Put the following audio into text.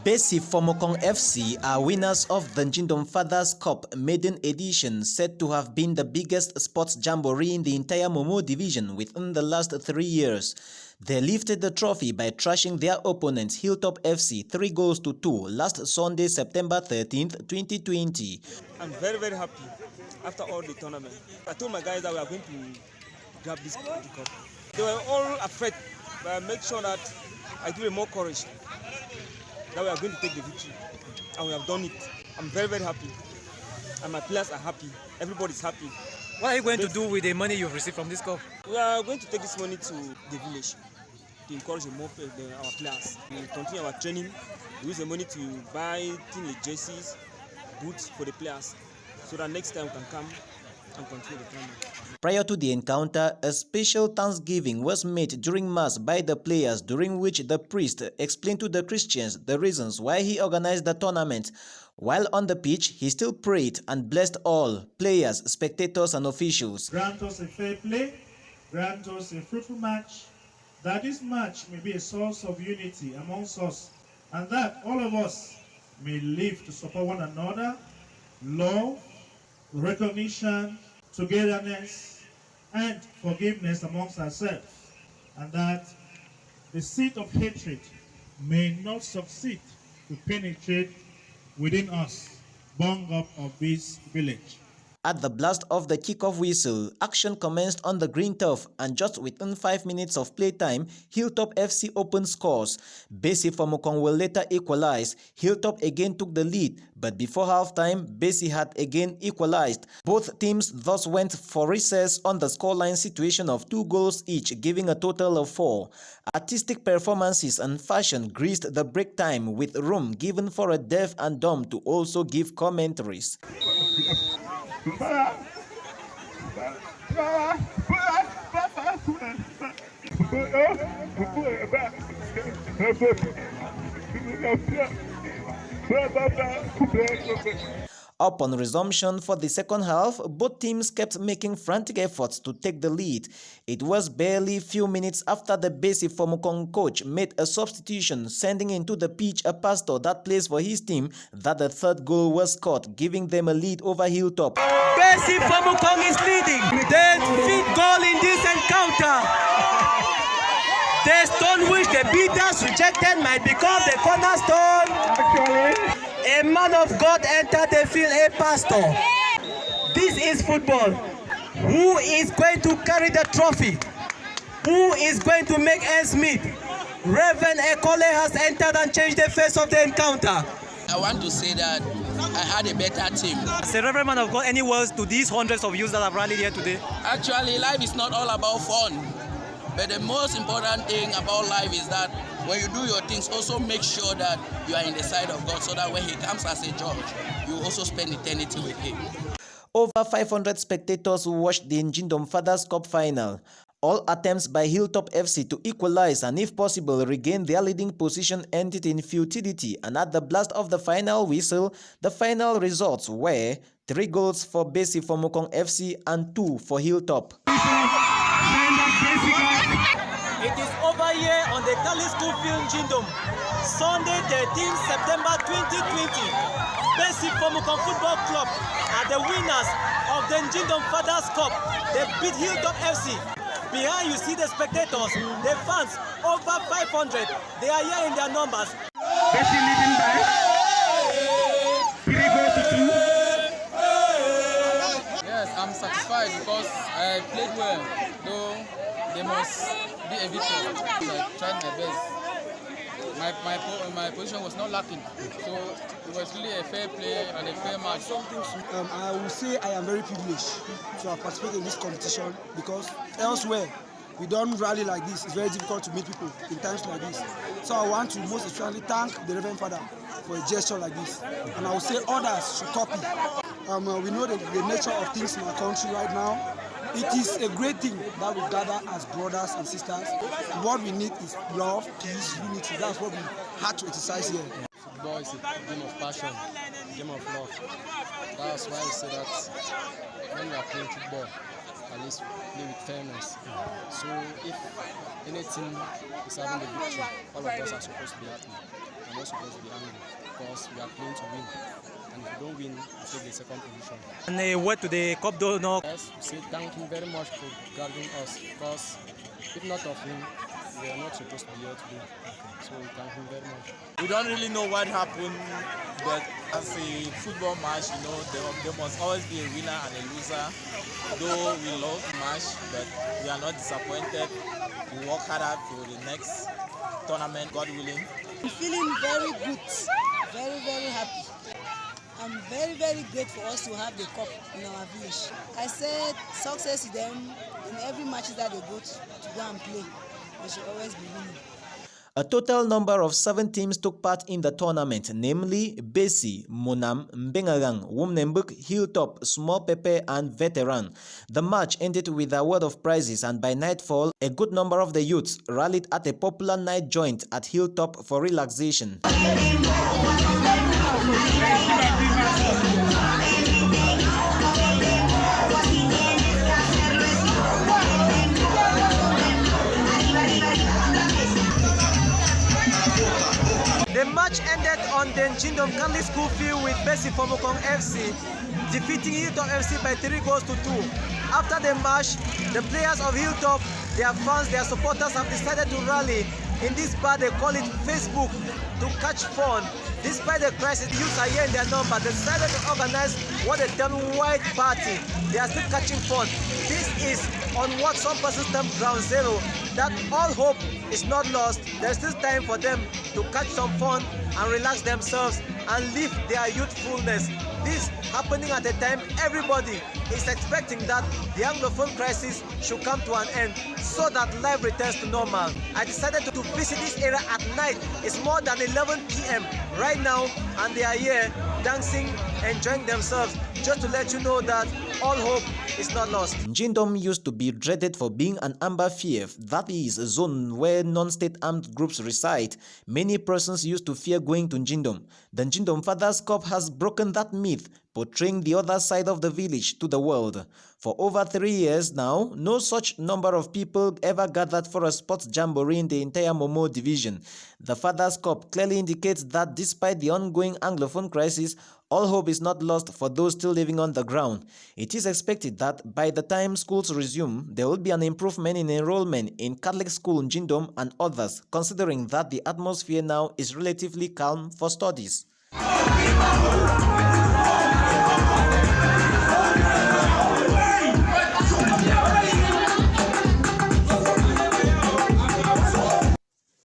Bessi Fomukong FC are winners of the Njindom Fathers Cup maiden edition, said to have been the biggest sports jamboree in the entire Momo division within the last 3 years. They lifted the trophy by thrashing their opponents Hilltop FC 3-2 last Sunday, September 13th, 2020. I'm very happy after all the tournament. I told my guys that we are going to grab this cup. They were all afraid, but I made sure that I give them more courage that we are going to take the victory, and we have done it. I'm very happy, and my players are happy. Everybody's happy. What are you going to do with the money you've received from this cup? We are going to take this money to the village to encourage our players. We will continue our training. We use the money to buy team jerseys, boots for the players, so that next time we can come and continue the training. Prior to the encounter, a special thanksgiving was made during Mass by the players, during which the priest explained to the Christians the reasons why he organized the tournament. While on the pitch, he still prayed and blessed all players, spectators and officials. Grant us a fair play, grant us a fruitful match, that this match may be a source of unity amongst us, and that all of us may live to support one another, love, recognition, togetherness, and forgiveness amongst ourselves, and that the seed of hatred may not succeed to penetrate within us, born up of this village. At the blast of the kickoff whistle, action commenced on the green turf, and just within 5 minutes of playtime, Hilltop FC opened scores. Bessi Fomukong will later equalize. Hilltop again took the lead, but before halftime, Bessi had again equalized. Both teams thus went for recess on the scoreline situation of 2 goals each, giving a total of 4. Artistic performances and fashion graced the break time, with room given for a deaf and dumb to also give commentaries. Upon resumption for the second half, both teams kept making frantic efforts to take the lead. It was barely a few minutes after the Bessi Fomukong coach made a substitution, sending into the pitch a pastor that plays for his team, that the third goal was scored, giving them a lead over Hilltop. Bessi Fomukong is leading. The 5th goal in this encounter. The stone which the beaters rejected might become the cornerstone. A man of God entered the field, a pastor. This is football. Who is going to carry the trophy? Who is going to make ends meet? Reverend Ekole has entered and changed the face of the encounter. I want to say that I had a better team. As a reverend man of God, any words to these hundreds of youths that have rallied here today? Actually, life is not all about fun. But the most important thing about life is that when you do your things, also make sure that you are in the side of God, so that when he comes as a judge, you also spend eternity with him. Over 500 spectators watched the Njindom Fathers Cup final. All attempts by Hilltop FC to equalize and, if possible, regain their leading position ended in futility, and at the blast of the final whistle, the final results were 3 goals for Bessi Fomukong FC and 2 for Hilltop. It is over here on the Kali School Field Njindom, Sunday 13 September 2020. Bessi Fomukong Football Club are the winners of the Njindom Fathers Cup. They beat Hilltop FC. Behind you see the spectators, the fans, over 500. They are here in their numbers. Bessi leading by 3-2. Yes, I'm satisfied because I played well, though they must be a victor. I tried my best. My position was not lacking, so it was really a fair play and a fair match. I will say I am very privileged to have participated in this competition, because elsewhere we don't rally like this. It's very difficult to meet people in times like this. So I want to most especially thank the Reverend Father for a gesture like this, and I will say others should copy. We know the nature of things in our country right now. It is a great thing that we gather as brothers and sisters. What we need is love, peace, unity. That's what we had to exercise here. Football is a game of passion, a game of love. That's why I say that when we are playing football, at least play with fairness. So if any team is having the victory, all of us are supposed to be happy. We're not supposed to be angry because we are playing to win. And if we don't win, we take the second position. And a word to the cup donor. Yes, we say thank him very much for guarding us because if not of him, we are not supposed to be here today. So we thank him very much. We don't really know what happened, but as a football match, you know, there must always be a winner and a loser. Though we love the match, but we are not disappointed. We work harder for the next tournament, God willing. I'm feeling very good, very, very happy. I'm very, very grateful for us to have the cup in our village. I said success to them in every match that they go to go and play. They should always be winning. A total number of 7 teams took part in the tournament, namely Bessi, Monam, Mbengarang, Wumnembuk, Hilltop, Small Pepe, and Veteran. The match ended with a award of prizes, and by nightfall, a good number of the youths rallied at a popular night joint at Hilltop for relaxation. The match ended on the Njindom School field with Bessi Fomukong FC defeating Hilltop FC by 3 goals to 2. After the match, the players of Hilltop, their fans, their supporters have decided to rally in this bar, they call it Facebook, to catch fun. Despite the crisis, the youths are here in their number. They decided to organize what they term white party. They are still catching fun. This is on what some persons term ground zero, that all hope is not lost. There's still time for them to catch some fun and relax themselves and live their youthfulness. This happening at a time everybody is expecting that the Anglophone crisis should come to an end so that life returns to normal. I decided to visit this area at night. It's more than 11 p.m. right now, and they are here dancing, enjoying themselves, just to let you know that all hope is not lost. Njindom used to be dreaded for being an amber fief, that is, a zone where non-state armed groups reside. Many persons used to fear going to Njindom. The Njindom Fathers Cup has broken that myth, portraying the other side of the village to the world. For over 3 years now, no such number of people ever gathered for a sports jamboree in the entire Momo division. The Fathers Cup clearly indicates that despite the ongoing Anglophone crisis, all hope is not lost for those still living on the ground. It is expected that by the time schools resume, there will be an improvement in enrollment in Catholic school in Njindom and others, considering that the atmosphere now is relatively calm for studies.